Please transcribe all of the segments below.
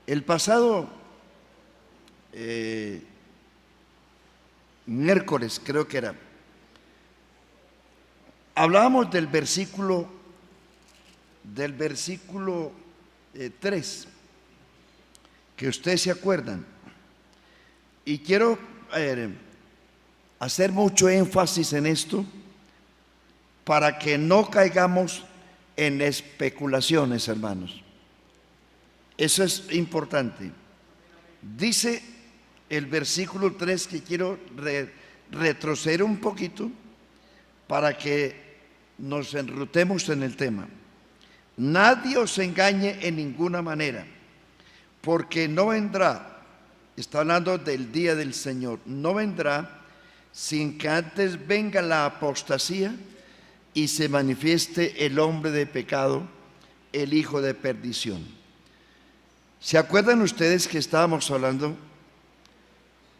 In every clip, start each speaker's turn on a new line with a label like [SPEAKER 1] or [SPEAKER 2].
[SPEAKER 1] El pasado miércoles, creo que era, hablábamos del versículo 3, que ustedes se acuerdan, y quiero hacer mucho énfasis en esto para que no caigamos en especulaciones, hermanos. Eso es importante. Dice el versículo 3, que quiero retroceder un poquito para que nos enrutemos en el tema. Nadie os engañe en ninguna manera, porque no vendrá, está hablando del día del Señor, no vendrá sin que antes venga la apostasía y se manifieste el hombre de pecado, el hijo de perdición. ¿Se acuerdan ustedes que estábamos hablando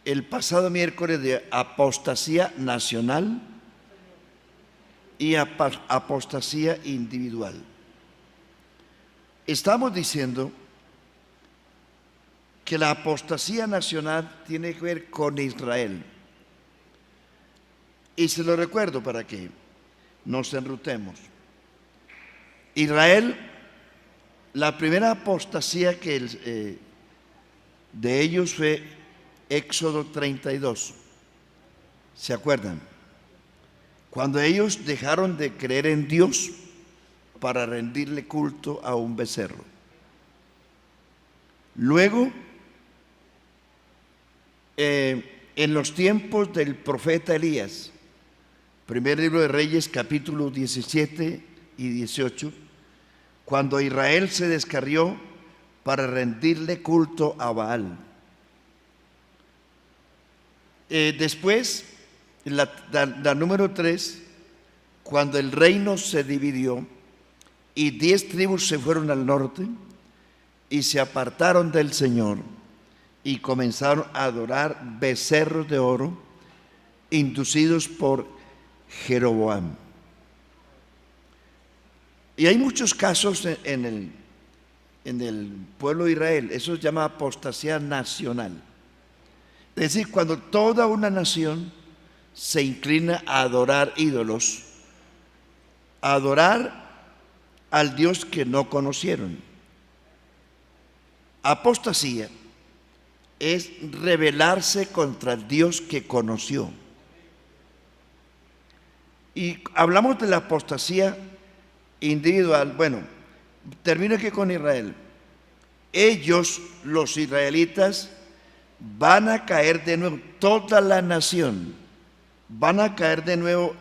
[SPEAKER 1] el pasado miércoles de apostasía nacional y apostasía individual? Estamos diciendo que la apostasía nacional tiene que ver con Israel. Y se lo recuerdo para que nos enrutemos. Israel, la primera apostasía de ellos fue Éxodo 32. ¿Se acuerdan? Cuando ellos dejaron de creer en Dios para rendirle culto a un becerro. Luego, en los tiempos del profeta Elías, primer libro de Reyes, capítulo 17 y 18, cuando Israel se descarrió para rendirle culto a Baal. Después, la número 3, cuando el reino se dividió y 10 tribus se fueron al norte y se apartaron del Señor y comenzaron a adorar becerros de oro inducidos por Jeroboam. Y hay muchos casos en el pueblo de Israel. Eso se llama apostasía nacional. Es decir, cuando toda una nación se inclina a adorar ídolos, a adorar al Dios que no conocieron. Apostasía es rebelarse contra el Dios que conoció. Y hablamos de la apostasía individual. Bueno, termino aquí con Israel. Ellos, los israelitas, van a caer de nuevo, toda la nación, van a caer de nuevo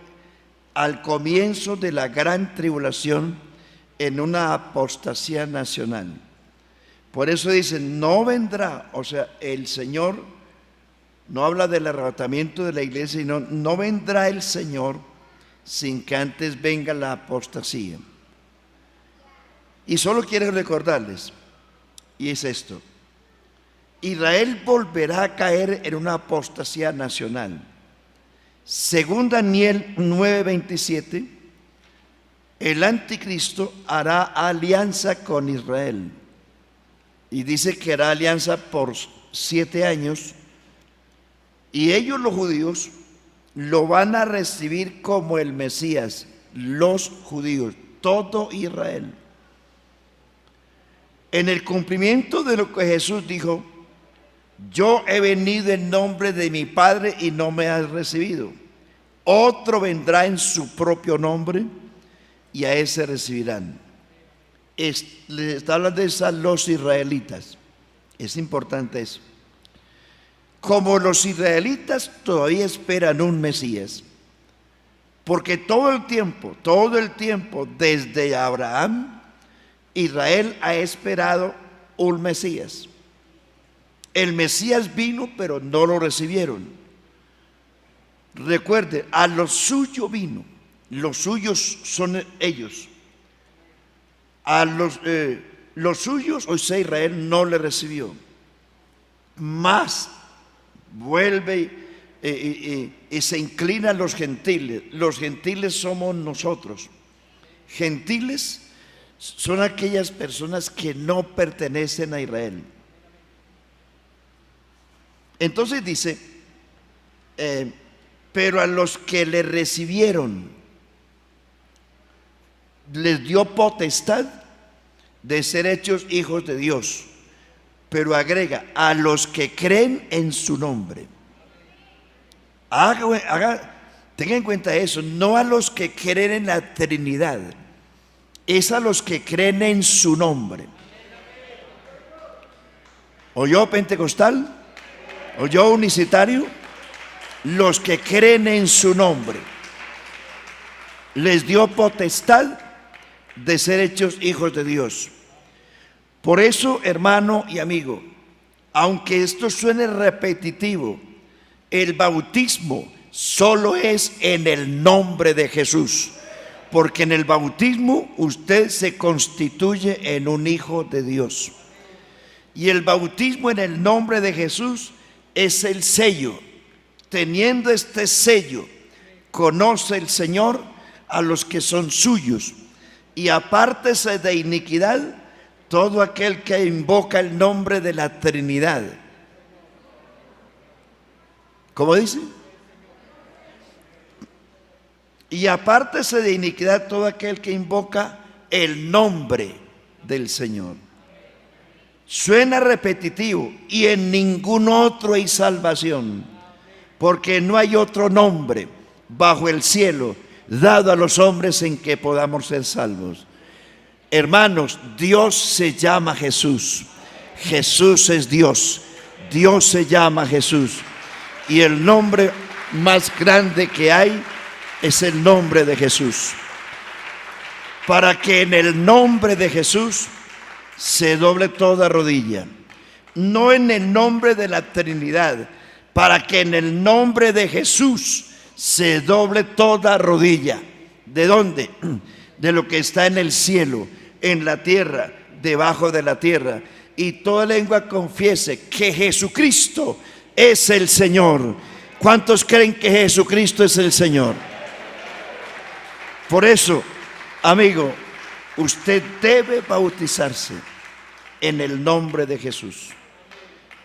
[SPEAKER 1] al comienzo de la gran tribulación en una apostasía nacional. Por eso dicen, no vendrá, o sea, el Señor no habla del arrebatamiento de la iglesia, sino no vendrá el Señor sin que antes venga la apostasía. Y solo quiero recordarles, y es esto: Israel volverá a caer en una apostasía nacional. Según Daniel 9:27, el anticristo hará alianza con Israel. Y dice que hará alianza por 7 años. Y ellos, los judíos, lo van a recibir como el Mesías. Los judíos, todo Israel. En el cumplimiento de lo que Jesús dijo: yo he venido en nombre de mi Padre y no me has recibido. Otro vendrá en su propio nombre y a ese recibirán. Le está hablando de eso a los israelitas. Es importante eso. Como los israelitas todavía esperan un Mesías, porque todo el tiempo, desde Abraham, Israel ha esperado un Mesías. El Mesías vino, pero no lo recibieron. Recuerde, a lo suyo vino, los suyos son ellos. A los suyos, o sea, Israel no le recibió. Más vuelve y se inclinan los gentiles. Los gentiles somos nosotros. Gentiles son aquellas personas que no pertenecen a Israel. Entonces dice, pero a los que le recibieron, les dio potestad de ser hechos hijos de Dios. Pero agrega, a los que creen en su nombre. Tenga en cuenta eso, no a los que creen en la Trinidad, es a los que creen en su nombre. ¿Oyó pentecostal? ¿Oyó unicitario? Los que creen en su nombre. Les dio potestad de ser hechos hijos de Dios. Por eso, hermano y amigo, aunque esto suene repetitivo, el bautismo solo es en el nombre de Jesús, porque en el bautismo usted se constituye en un hijo de Dios. Y el bautismo en el nombre de Jesús es el sello. Teniendo este sello, conoce el Señor a los que son suyos, y apártese de iniquidad todo aquel que invoca el nombre de la Trinidad. ¿Cómo dice? Y apártese de iniquidad todo aquel que invoca el nombre del Señor. Suena repetitivo, y en ningún otro hay salvación, porque no hay otro nombre bajo el cielo dado a los hombres en que podamos ser salvos. Hermanos, Dios se llama Jesús. Jesús es Dios. Dios se llama Jesús. Y el nombre más grande que hay es el nombre de Jesús. Para que en el nombre de Jesús se doble toda rodilla. No en el nombre de la Trinidad. Para que en el nombre de Jesús se doble toda rodilla. ¿De dónde? De lo que está en el cielo, en la tierra, debajo de la tierra. Y toda lengua confiese que Jesucristo es el Señor. ¿Cuántos creen que Jesucristo es el Señor? Por eso, amigo, usted debe bautizarse en el nombre de Jesús.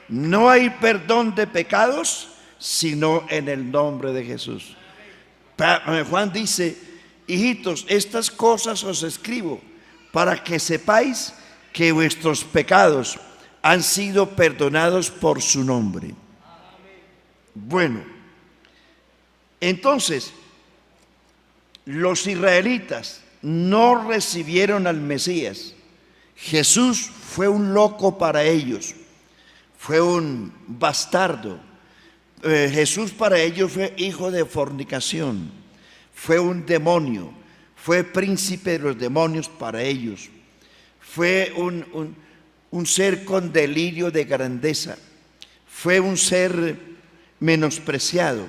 [SPEAKER 1] No hay perdón de pecados sino en el nombre de Jesús. Juan dice: hijitos, estas cosas os escribo para que sepáis que vuestros pecados han sido perdonados por su nombre. Bueno, entonces los israelitas no recibieron al Mesías. Jesús fue un loco para ellos, fue un bastardo. Jesús para ellos fue hijo de fornicación, fue un demonio, fue príncipe de los demonios para ellos, fue un ser con delirio de grandeza, fue un ser menospreciado.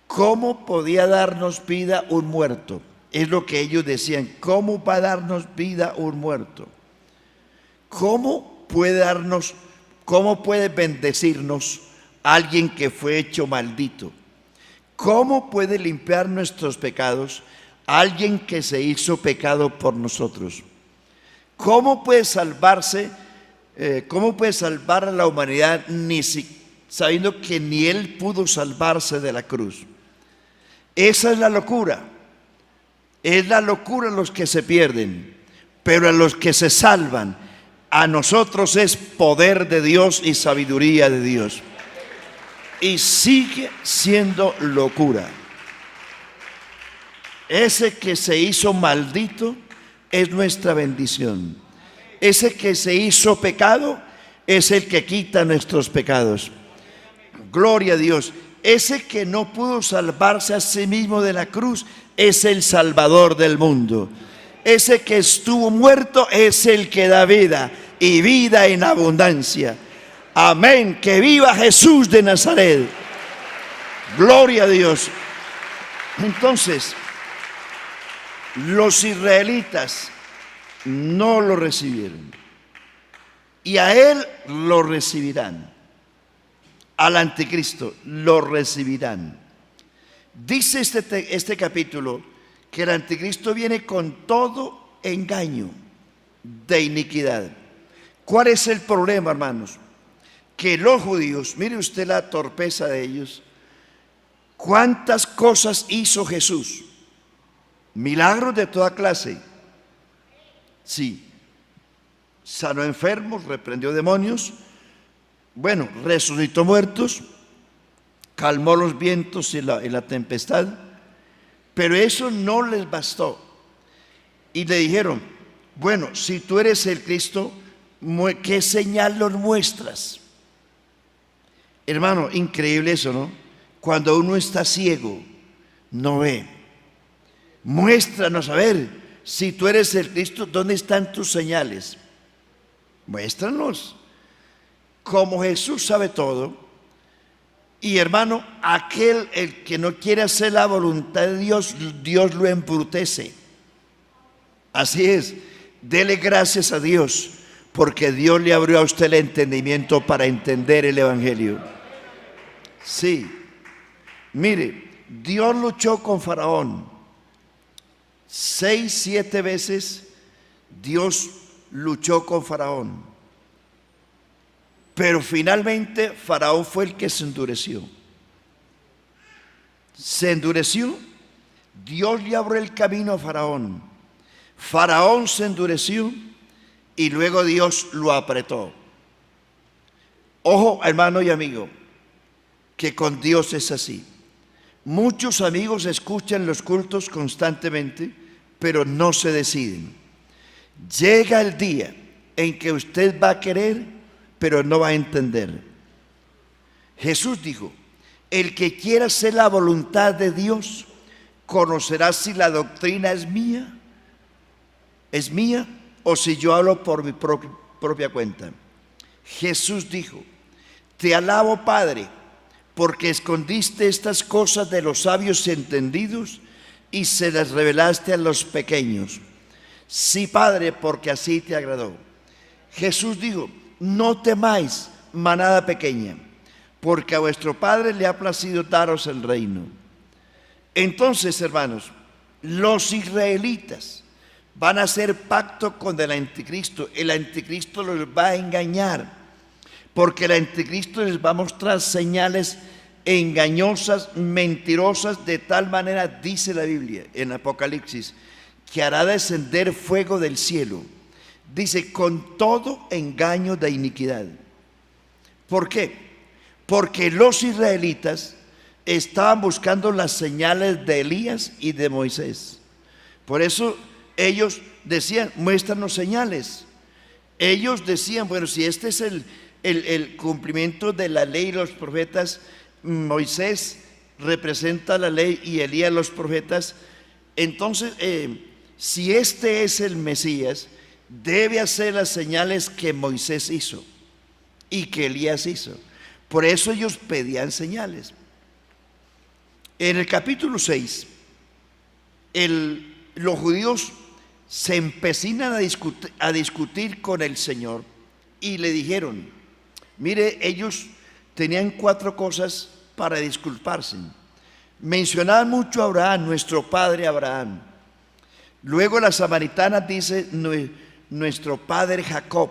[SPEAKER 1] ¿Cómo podía darnos vida un muerto? Es lo que ellos decían. ¿Cómo va a darnos vida un muerto? ¿Cómo puede bendecirnos alguien que fue hecho maldito? ¿Cómo puede limpiar nuestros pecados alguien que se hizo pecado por nosotros? ¿Cómo puede salvarse? ¿Cómo puede salvar a la humanidad sabiendo que ni él pudo salvarse de la cruz? Esa es la locura. Es la locura los que se pierden, pero a los que se salvan, a nosotros es poder de Dios y sabiduría de Dios. Y sigue siendo locura. Ese que se hizo maldito es nuestra bendición. Ese que se hizo pecado es el que quita nuestros pecados. Gloria a Dios. Ese que no pudo salvarse a sí mismo de la cruz es el Salvador del mundo. Ese que estuvo muerto es el que da vida, y vida en abundancia. Amén. Que viva Jesús de Nazaret. Gloria a Dios. Entonces, los israelitas no lo recibieron, y a él lo recibirán. Al anticristo lo recibirán. Dice este capítulo que el anticristo viene con todo engaño de iniquidad. ¿Cuál es el problema, hermanos? que los judíos, mire usted la torpeza de ellos, cuántas cosas hizo Jesús, milagros de toda clase, sí, sanó enfermos, reprendió demonios, bueno, resucitó muertos, calmó los vientos y la tempestad, pero eso no les bastó. Y le dijeron, bueno, si tú eres el Cristo, ¿qué señal nos muestras? Hermano, increíble eso, ¿no? Cuando uno está ciego, no ve. Muéstranos, a ver, si tú eres el Cristo, ¿dónde están tus señales? Muéstranos. Como Jesús sabe todo, y hermano, aquel el que no quiere hacer la voluntad de Dios, Dios lo embrutece. Así es, dele gracias a Dios, porque Dios le abrió a usted el entendimiento para entender el Evangelio. Sí, mire, Dios luchó con Faraón 6, 7 veces. Dios luchó con Faraón, pero finalmente Faraón fue el que se endureció. Se endureció, Dios le abrió el camino a Faraón. Faraón se endureció y luego Dios lo apretó. Ojo, hermano y amigo, que con Dios es así. Muchos amigos escuchan los cultos constantemente, pero no se deciden. Llega el día en que usted va a querer, pero no va a entender. Jesús dijo, el que quiera hacer la voluntad de Dios, conocerá si la doctrina es mía o si yo hablo por mi propia cuenta. Jesús dijo, te alabo, Padre, porque escondiste estas cosas de los sabios y entendidos y se las revelaste a los pequeños. Sí, Padre, porque así te agradó. Jesús dijo, no temáis, manada pequeña, porque a vuestro Padre le ha placido daros el reino. Entonces, hermanos, los israelitas van a hacer pacto con el anticristo. El anticristo los va a engañar, porque el anticristo les va a mostrar señales engañosas, mentirosas, de tal manera, dice la Biblia en Apocalipsis, que hará descender fuego del cielo. Dice, con todo engaño de iniquidad. ¿Por qué? Porque los israelitas estaban buscando las señales de Elías y de Moisés. Por eso ellos decían, muéstranos señales. Ellos decían, bueno, si este es el cumplimiento de la ley y los profetas, Moisés representa la ley y Elías los profetas, entonces si este es el Mesías, debe hacer las señales que Moisés hizo y que Elías hizo. Por eso ellos pedían señales. En el capítulo 6, los judíos se empecinan a discutir con el Señor y le dijeron, mire, ellos tenían 4 cosas para disculparse. Mencionaban mucho a Abraham, nuestro padre Abraham. Luego la samaritana dice, nuestro padre Jacob.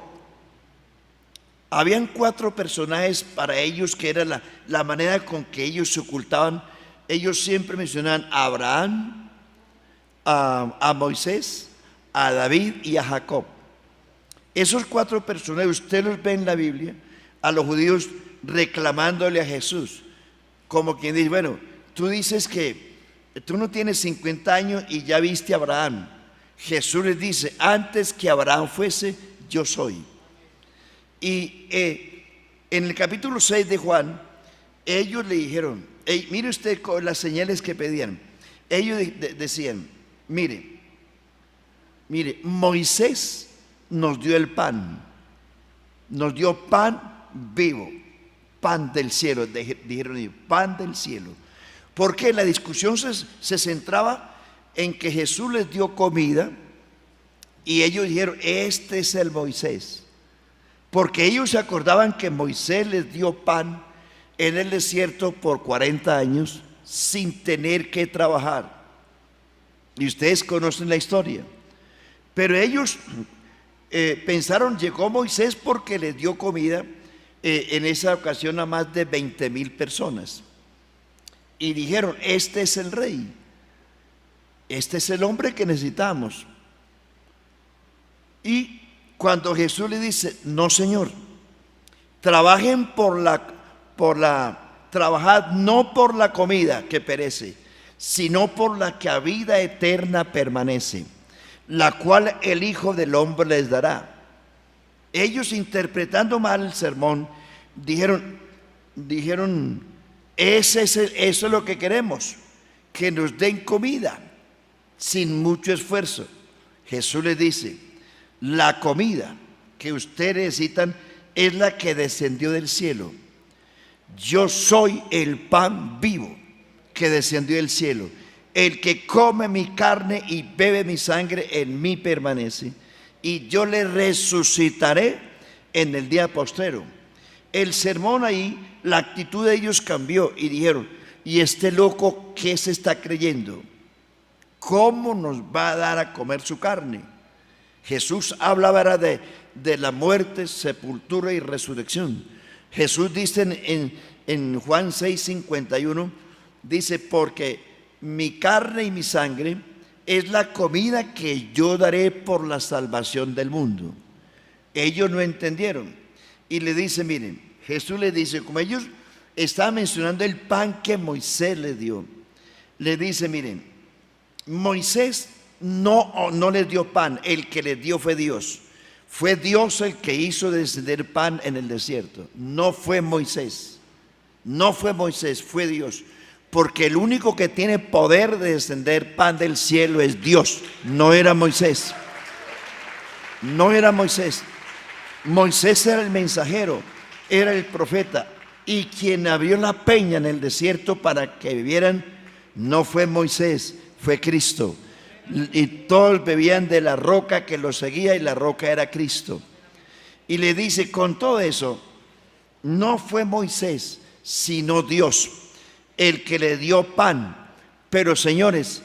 [SPEAKER 1] Habían 4 personajes para ellos que era la manera con que ellos se ocultaban. Ellos siempre mencionaban a Abraham, a Moisés, a David y a Jacob. Esos 4 personajes, usted los ve en la Biblia, a los judíos reclamándole a Jesús, como quien dice, bueno, tú dices que tú no tienes 50 años y ya viste a Abraham. Jesús les dice, antes que Abraham fuese, yo soy. Y en el capítulo 6 de Juan, ellos le dijeron, mire usted con las señales que pedían. Ellos decían, mire, Moisés nos dio el pan, nos dio pan vivo, pan del cielo, dijeron ellos, pan del cielo. Porque la discusión se centraba en que Jesús les dio comida y ellos dijeron, este es el Moisés. Porque ellos se acordaban que Moisés les dio pan en el desierto por 40 años sin tener que trabajar. Y ustedes conocen la historia. Pero ellos pensaron, llegó Moisés porque les dio comida, en esa ocasión a más de 20,000 personas. Y dijeron, este es el rey, este es el hombre que necesitamos. Y cuando Jesús le dice, no Señor, trabajen trabajad no por la comida que perece, sino por la que a vida eterna permanece, la cual el Hijo del Hombre les dará. Ellos, interpretando mal el sermón, dijeron, eso es lo que queremos, que nos den comida sin mucho esfuerzo. Jesús les dice, la comida que ustedes necesitan es la que descendió del cielo. Yo soy el pan vivo que descendió del cielo. El que come mi carne y bebe mi sangre en mí permanece, y yo le resucitaré en el día postrero. El sermón ahí, la actitud de ellos cambió y dijeron, ¿y este loco qué se está creyendo? ¿Cómo nos va a dar a comer su carne? Jesús hablaba de la muerte, sepultura y resurrección. Jesús dice en Juan 6:51, dice, porque mi carne y mi sangre es la comida que yo daré por la salvación del mundo. Ellos no entendieron. Y le dice, miren, Jesús le dice, como ellos estaban mencionando el pan que Moisés les dio, le dice, miren, Moisés no les dio pan, el que les dio fue Dios. Fue Dios el que hizo descender pan en el desierto. No fue Moisés. No fue Moisés, fue Dios. Porque el único que tiene poder de descender pan del cielo es Dios. No era Moisés. No era Moisés. Moisés era el mensajero, era el profeta. Y quien abrió la peña en el desierto para que bebieran no fue Moisés, fue Cristo. Y todos bebían de la roca que los seguía, y la roca era Cristo. Y le dice, con todo eso, no fue Moisés, sino Dios el que le dio pan. Pero señores,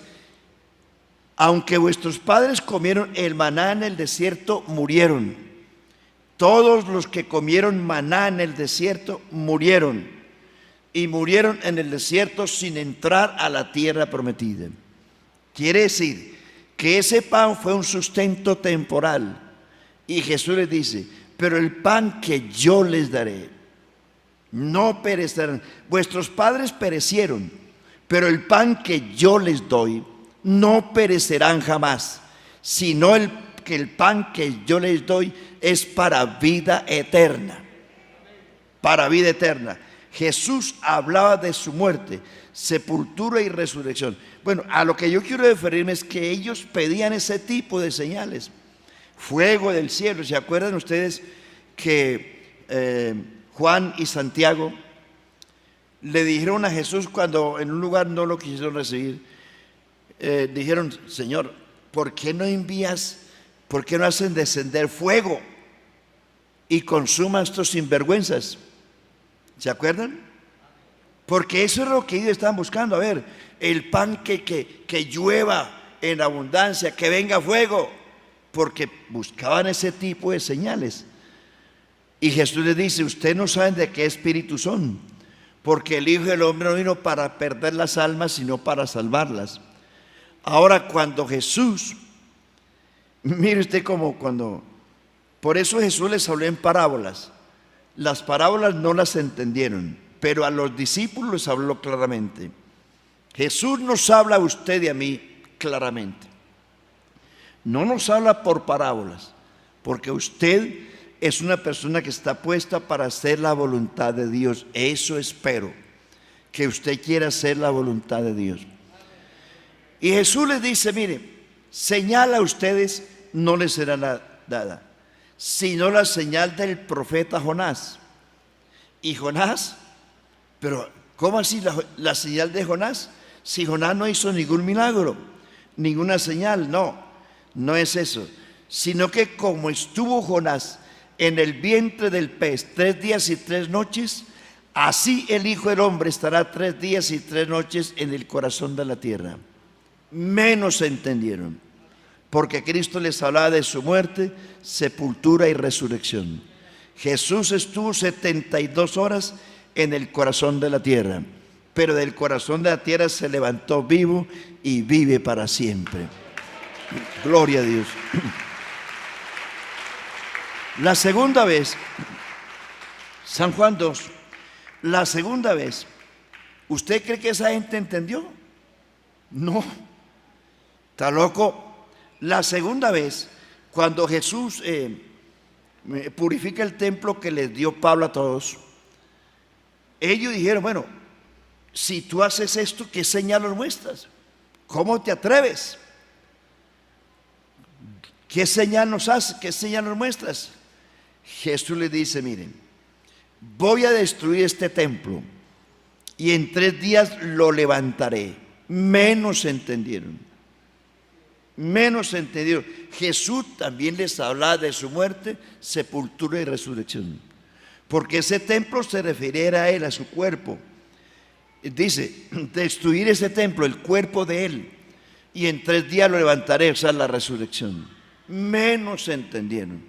[SPEAKER 1] aunque vuestros padres comieron el maná en el desierto, murieron. Todos los que comieron maná en el desierto murieron. Y murieron en el desierto sin entrar a la tierra prometida. Quiere decir que ese pan fue un sustento temporal. Y Jesús les dice, pero el pan que yo les daré no perecerán. Vuestros padres perecieron, pero el pan que yo les doy no perecerán jamás, sino que el pan que yo les doy es para vida eterna. Para vida eterna. Jesús hablaba de su muerte, sepultura y resurrección. Bueno, a lo que yo quiero referirme es que ellos pedían ese tipo de señales. Fuego del cielo. ¿Se acuerdan ustedes que Juan y Santiago le dijeron a Jesús cuando en un lugar no lo quisieron recibir? Dijeron, Señor, ¿por qué no envías, por qué no hacen descender fuego y consuma a estos sinvergüenzas? ¿Se acuerdan? Porque eso es lo que ellos estaban buscando. A ver, el pan que llueva en abundancia, que venga fuego, porque buscaban ese tipo de señales. Y Jesús les dice, ustedes no saben de qué espíritu son, porque el Hijo del Hombre no vino para perder las almas, sino para salvarlas. Ahora, cuando Jesús, mire usted como cuando, por eso Jesús les habló en parábolas. Las parábolas no las entendieron, pero a los discípulos les habló claramente. Jesús nos habla a usted y a mí claramente. No nos habla por parábolas, porque usted es una persona que está puesta para hacer la voluntad de Dios. Eso espero, que usted quiera hacer la voluntad de Dios. Y Jesús les dice, mire, señal a ustedes no les será dada, sino la señal del profeta Jonás. Y Jonás, pero ¿cómo así la señal de Jonás? Si Jonás no hizo ningún milagro, ninguna señal, no es eso. Sino que como estuvo Jonás en el vientre del pez 3 días y 3 noches, así el Hijo del Hombre estará 3 días y 3 noches en el corazón de la tierra. Menos entendieron, porque Cristo les hablaba de su muerte, sepultura y resurrección. Jesús estuvo 72 horas en el corazón de la tierra, pero del corazón de la tierra se levantó vivo y vive para siempre. Gloria a Dios. La segunda vez, San Juan 2, la segunda vez, ¿usted cree que esa gente entendió? No, está loco. La segunda vez, cuando Jesús purifica el templo que les dio Pablo a todos, ellos dijeron, bueno, si tú haces esto, ¿qué señal nos muestras? ¿Cómo te atreves? ¿Qué señal nos haces? ¿Qué señal nos muestras? Jesús les dice, miren, voy a destruir este templo y en 3 días lo levantaré. Menos entendieron. Menos entendieron. Jesús también les hablaba de su muerte, sepultura y resurrección, porque ese templo se refería a él, a su cuerpo. Dice, destruir ese templo, el cuerpo de él, y en 3 días lo levantaré, o sea, la resurrección. Menos entendieron.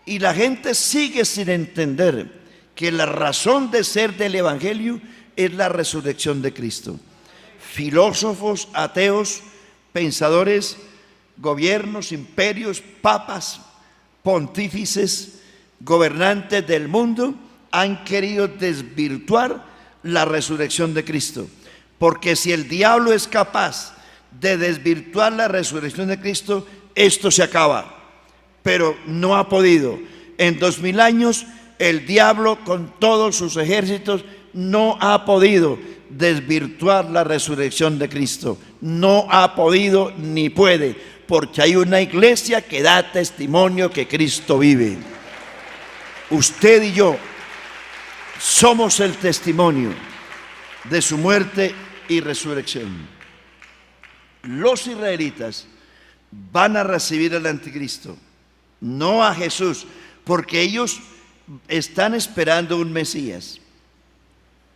[SPEAKER 1] Y la gente sigue sin entender que la razón de ser del evangelio es la resurrección de Cristo. Filósofos, ateos, pensadores, gobiernos, imperios, papas, pontífices, gobernantes del mundo han querido desvirtuar la resurrección de Cristo. Porque si el diablo es capaz de desvirtuar la resurrección de Cristo, esto se acaba. Pero no ha podido. En 2000 años el diablo con todos sus ejércitos no ha podido desvirtuar la resurrección de Cristo. No ha podido ni puede, porque hay una iglesia que da testimonio que Cristo vive. Usted y yo somos el testimonio de su muerte y resurrección. Los israelitas van a recibir al anticristo, no a Jesús, porque ellos están esperando un Mesías.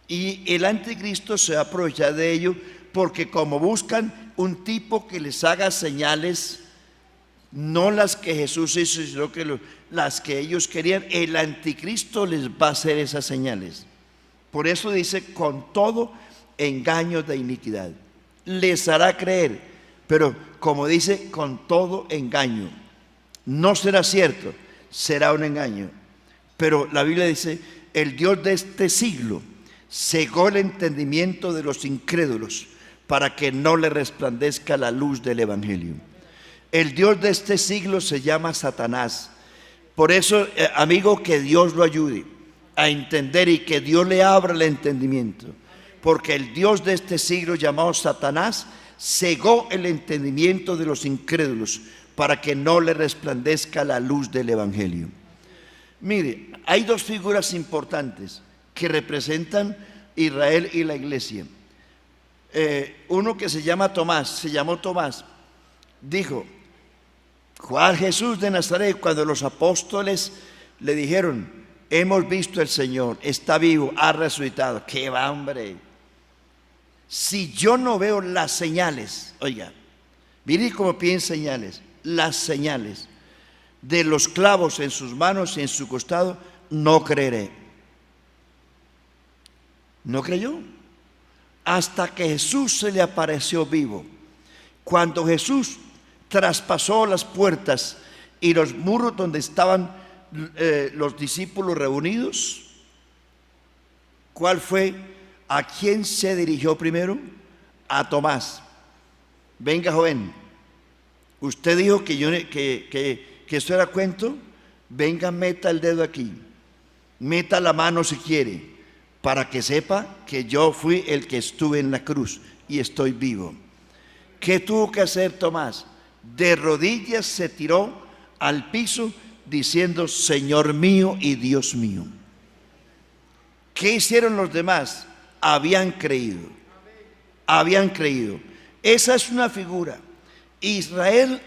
[SPEAKER 1] Y el anticristo se va a aprovechar de ello, porque como buscan un tipo que les haga señales, no las que Jesús hizo, sino que las que ellos querían, el anticristo les va a hacer esas señales. Por eso dice, con todo engaño de iniquidad. Les hará creer, pero como dice, con todo engaño. No será cierto, será un engaño. Pero la Biblia dice, el Dios de este siglo cegó el entendimiento de los incrédulos para que no le resplandezca la luz del evangelio. El Dios de este siglo se llama Satanás. Por eso, amigo, que Dios lo ayude a entender y que Dios le abra el entendimiento. Porque el Dios de este siglo, llamado Satanás, cegó el entendimiento de los incrédulos para que no le resplandezca la luz del evangelio. Mire, hay 2 figuras importantes que representan Israel y la iglesia. Uno que se llamó Tomás, dijo, Juan Jesús de Nazaret, cuando los apóstoles le dijeron, hemos visto al Señor, está vivo, ha resucitado. ¡Qué va, hombre! Si yo no veo las señales, oiga, mire cómo piden señales, las señales de los clavos en sus manos y en su costado, no creeré. No creyó hasta que Jesús se le apareció vivo. Cuando Jesús traspasó las puertas y los muros donde estaban los discípulos reunidos, ¿cuál fue? ¿A quién se dirigió primero? A Tomás. Venga, joven, usted dijo que esto era cuento. Venga, meta el dedo aquí, meta la mano si quiere, para que sepa que yo fui el que estuve en la cruz y estoy vivo. ¿Qué tuvo que hacer Tomás? De rodillas se tiró al piso diciendo, Señor mío y Dios mío. ¿Qué hicieron los demás? Habían creído. Habían creído. Esa es una figura. Israel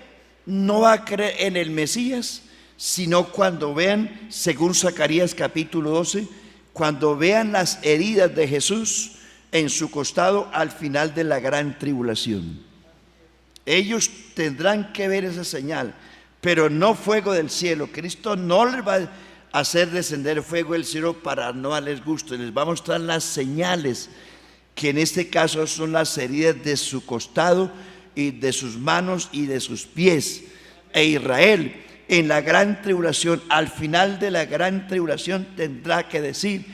[SPEAKER 1] no va a creer en el Mesías, sino cuando vean, según Zacarías capítulo 12, cuando vean las heridas de Jesús en su costado al final de la gran tribulación. Ellos tendrán que ver esa señal, pero no fuego del cielo. Cristo no les va hacer descender fuego del cielo para no darles gusto. Les va a mostrar las señales, que en este caso son las heridas de su costado y de sus manos y de sus pies. E Israel en la gran tribulación, al final de la gran tribulación, tendrá que decir: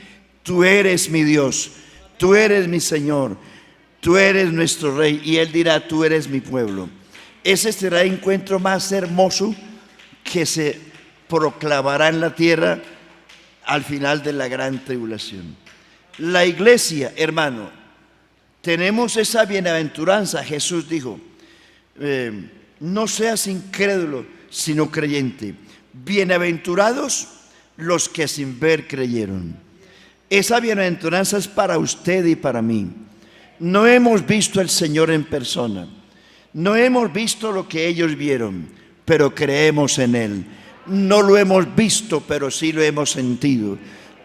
[SPEAKER 1] tú eres mi Dios, tú eres mi Señor, tú eres nuestro Rey. Y Él dirá: tú eres mi pueblo. Ese será el encuentro más hermoso que se proclamará en la tierra al final de la gran tribulación. La iglesia, hermano, tenemos esa bienaventuranza. Jesús dijo: no seas incrédulo, sino creyente. Bienaventurados los que sin ver creyeron. Esa bienaventuranza es para usted y para mí. No hemos visto al Señor en persona, no hemos visto lo que ellos vieron, pero creemos en Él. No lo hemos visto, pero sí lo hemos sentido.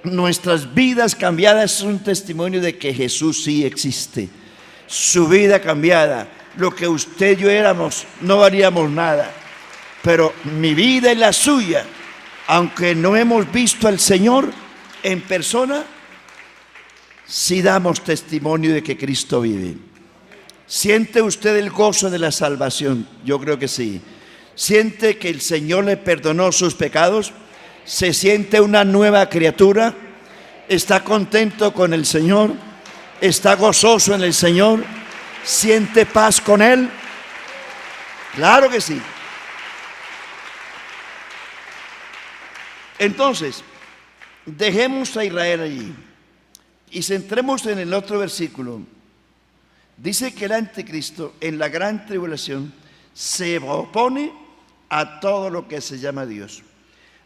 [SPEAKER 1] Nuestras vidas cambiadas son un testimonio de que Jesús sí existe. Su vida cambiada, lo que usted y yo éramos, no haríamos nada. Pero mi vida y la suya, aunque no hemos visto al Señor en persona, sí damos testimonio de que Cristo vive. ¿Siente usted el gozo de la salvación? Yo creo que sí. ¿Siente que el Señor le perdonó sus pecados? ¿Se siente una nueva criatura? ¿Está contento con el Señor? ¿Está gozoso en el Señor? ¿Siente paz con Él? Claro que sí. Entonces, dejemos a Israel allí y centremos en el otro versículo. Dice que el anticristo en la gran tribulación se opone a todo lo que se llama Dios.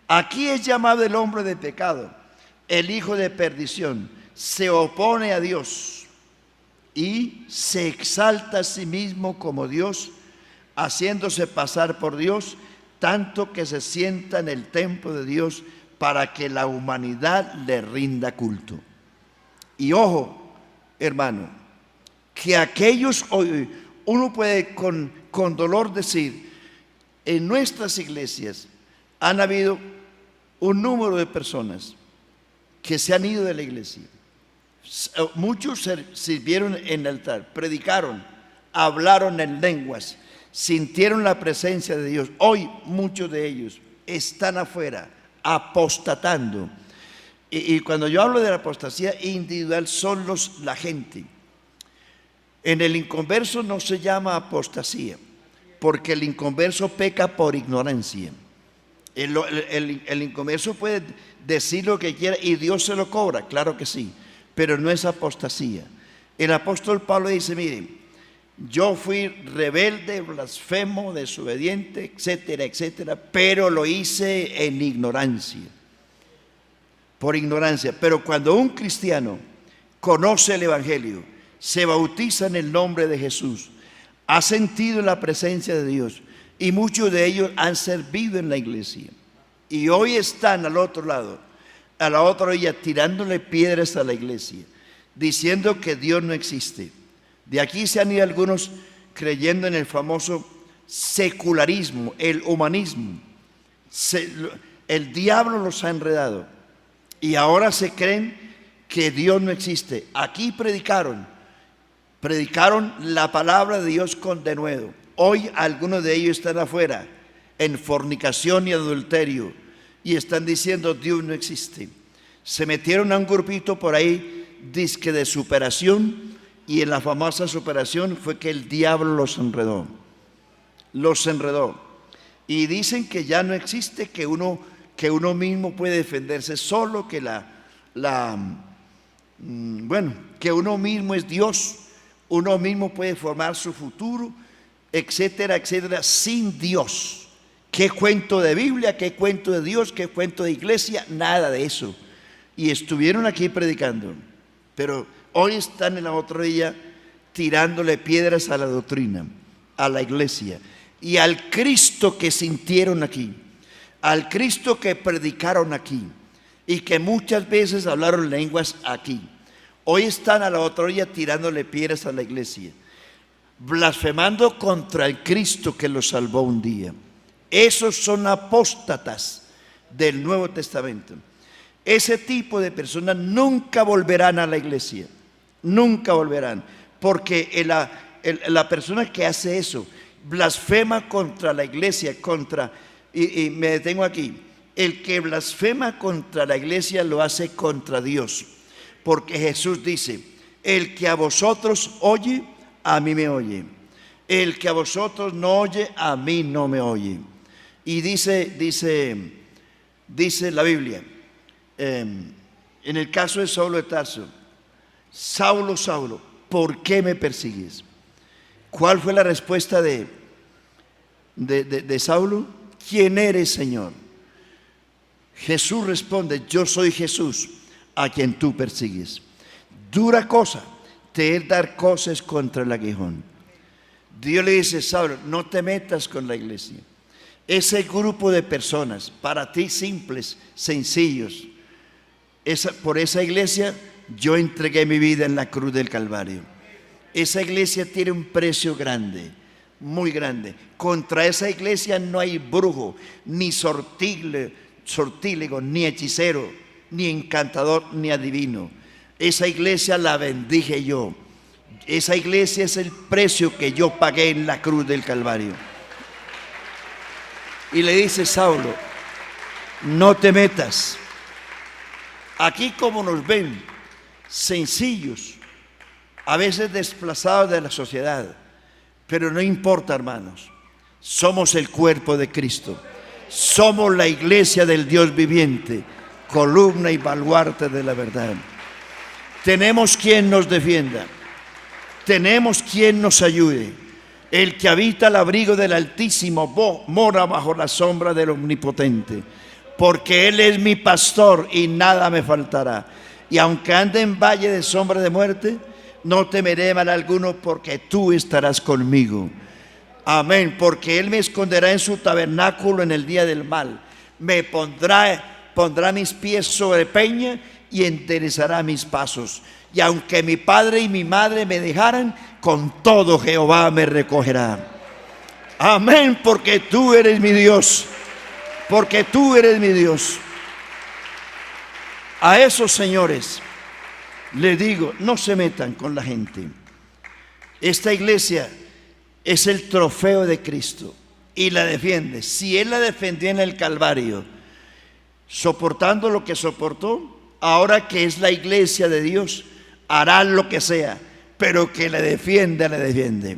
[SPEAKER 1] Aquí es llamado el hombre de pecado, el hijo de perdición. Se opone a Dios y se exalta a sí mismo como Dios, haciéndose pasar por Dios, tanto que se sienta en el templo de Dios para que la humanidad le rinda culto. Y ojo, hermano, que aquellos, uno puede con dolor decir, en nuestras iglesias han habido un número de personas que se han ido de la iglesia. Muchos sirvieron en el altar, predicaron, hablaron en lenguas, sintieron la presencia de Dios. Hoy muchos de ellos están afuera, apostatando. Y cuando yo hablo de la apostasía individual, son la gente. En el inconverso no se llama apostasía, porque el inconverso peca por ignorancia. El inconverso puede decir lo que quiera y Dios se lo cobra, claro que sí, pero no es apostasía. El apóstol Pablo dice: miren, yo fui rebelde, blasfemo, desobediente, etcétera, etcétera, pero lo hice en ignorancia, por ignorancia. Pero cuando un cristiano conoce el Evangelio, se bautiza en el nombre de Jesús, ha sentido la presencia de Dios, y muchos de ellos han servido en la iglesia, y hoy están al otro lado, a la otra orilla, tirándole piedras a la iglesia, diciendo que Dios no existe. De aquí se han ido algunos creyendo en el famoso secularismo, el humanismo. El diablo los ha enredado y ahora se creen que Dios no existe. Aquí predicaron la palabra de Dios con denuedo. Hoy algunos de ellos están afuera en fornicación y adulterio y están diciendo Dios no existe. Se metieron a un grupito por ahí, disque de superación, y en la famosa superación fue que el diablo los enredó. Y dicen que ya no existe, que uno mismo puede defenderse solo, que que uno mismo es Dios, uno mismo puede formar su futuro, etcétera, etcétera, sin Dios. ¿Qué cuento de Biblia? ¿Qué cuento de Dios? ¿Qué cuento de iglesia? Nada de eso. Y estuvieron aquí predicando, pero hoy están en la otra orilla tirándole piedras a la doctrina, a la iglesia y al Cristo que sintieron aquí, al Cristo que predicaron aquí y que muchas veces hablaron lenguas aquí. Hoy están a la otra orilla tirándole piedras a la iglesia, blasfemando contra el Cristo que los salvó un día. Esos son apóstatas. del Nuevo Testamento. Ese tipo de personas nunca volverán a la iglesia, nunca volverán, porque la persona que hace eso blasfema contra la iglesia, y me detengo aquí, el que blasfema contra la iglesia lo hace contra Dios, porque Jesús dice: el que a vosotros oye, a mí me oye; el que a vosotros no oye, a mí no me oye. Y dice la Biblia, en el caso de Saulo de Tarso: Saulo, Saulo, ¿por qué me persigues? ¿Cuál fue la respuesta de Saulo? ¿Quién eres, Señor? Jesús responde: yo soy Jesús, a quien tú persigues. Dura cosa te es dar cosas contra el aguijón. Dios le dice: Saulo, no te metas con la iglesia. Ese grupo de personas, para ti simples, sencillos, por esa iglesia yo entregué mi vida en la cruz del Calvario. Esa iglesia tiene un precio grande, muy grande. Contra esa iglesia no hay brujo, ni sortílego, ni hechicero, ni encantador, ni adivino. Esa iglesia la bendije yo. Esa iglesia es el precio que yo pagué en la cruz del Calvario. Y le dice: Saulo, no te metas. Aquí, como nos ven, sencillos, a veces desplazados de la sociedad, pero no importa, hermanos, somos el cuerpo de Cristo, somos la iglesia del Dios viviente, columna y baluarte de la verdad. Tenemos quien nos defienda, tenemos quien nos ayude. El que habita al abrigo del Altísimo mora bajo la sombra del Omnipotente, porque Él es mi pastor y nada me faltará. Y aunque ande en valle de sombra de muerte, no temeré mal alguno, porque tú estarás conmigo. Amén. Porque Él me esconderá en su tabernáculo en el día del mal. Me pondrá mis pies sobre peña y enderezará mis pasos. Y aunque mi padre y mi madre me dejaran, con todo Jehová me recogerá. Amén. Porque tú eres mi Dios. Porque tú eres mi Dios. A esos señores les digo: no se metan con la gente. Esta iglesia es el trofeo de Cristo y la defiende. Si Él la defendió en el Calvario, soportando lo que soportó, ahora que es la iglesia de Dios, hará lo que sea, pero que le defiende, le defiende.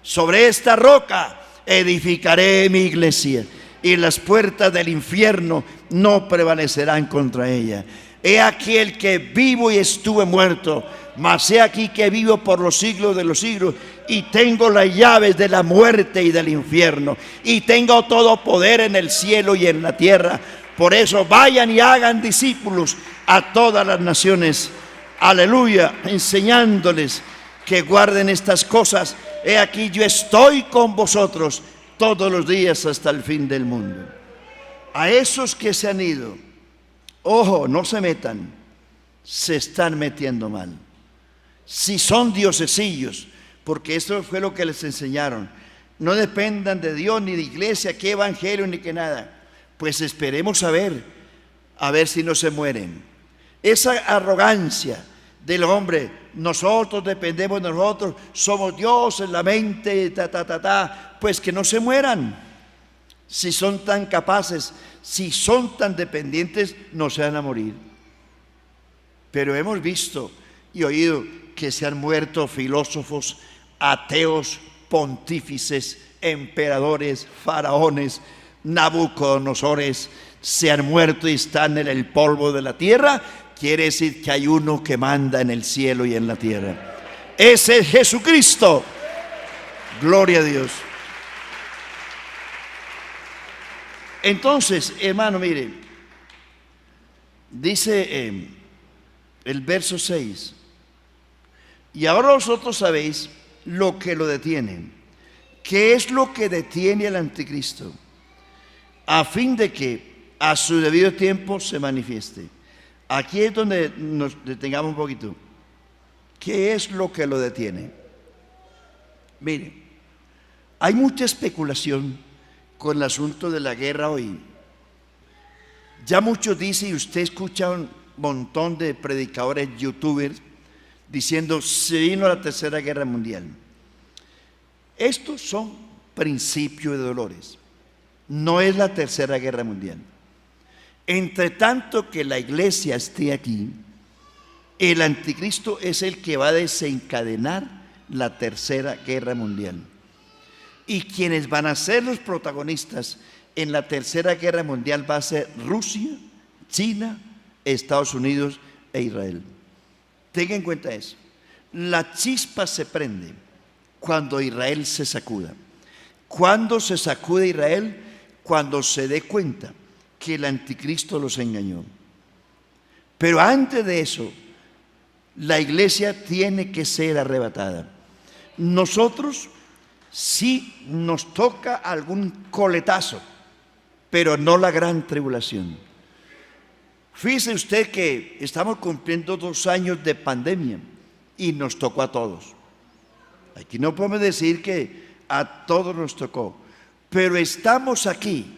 [SPEAKER 1] Sobre esta roca edificaré mi iglesia, y las puertas del infierno no prevalecerán contra ella. He aquí el que vivo y estuve muerto, mas he aquí que vivo por los siglos de los siglos, y tengo las llaves de la muerte y del infierno, y tengo todo poder en el cielo y en la tierra. Por eso vayan y hagan discípulos a todas las naciones, aleluya, enseñándoles que guarden estas cosas. He aquí yo estoy con vosotros todos los días hasta el fin del mundo. A esos que se han ido, ojo, no se metan, se están metiendo mal. Si son diosesillos, porque eso fue lo que les enseñaron, no dependan de Dios ni de iglesia, que evangelio ni que nada. Pues esperemos a ver si no se mueren. Esa arrogancia del hombre: nosotros dependemos de nosotros, somos Dios en la mente, pues que no se mueran. Si son tan capaces, si son tan dependientes, no se van a morir. Pero hemos visto y oído que se han muerto filósofos, ateos, pontífices, emperadores, faraones, Nabucodonosores, se han muerto y están en el polvo de la tierra. Quiere decir que hay uno que manda en el cielo y en la tierra. Ese es Jesucristo. Gloria a Dios. Entonces, hermano, mire, dice el verso 6: y ahora vosotros sabéis lo que lo detiene. ¿Qué es lo que detiene al anticristo? A fin de que a su debido tiempo se manifieste. Aquí es donde nos detengamos un poquito. ¿Qué es lo que lo detiene? Mire, hay mucha especulación con el asunto de la guerra hoy. Ya muchos dicen, y usted escucha un montón de predicadores, youtubers, diciendo, se vino la Tercera Guerra Mundial. Estos son principios de dolores. No es la Tercera Guerra Mundial. Entre tanto que la iglesia esté aquí, el anticristo es el que va a desencadenar la Tercera Guerra Mundial. Y quienes van a ser los protagonistas en la Tercera Guerra Mundial va a ser Rusia, China, Estados Unidos e Israel. Tenga en cuenta eso. La chispa se prende cuando Israel se sacuda. ¿Cuándo se sacude Israel? Cuando se dé cuenta que el anticristo los engañó. Pero antes de eso, la iglesia tiene que ser arrebatada. Nosotros sí nos toca algún coletazo, pero no la gran tribulación. Fíjese usted que estamos cumpliendo 2 años de pandemia y nos tocó a todos. Aquí no podemos decir que a todos nos tocó, pero estamos aquí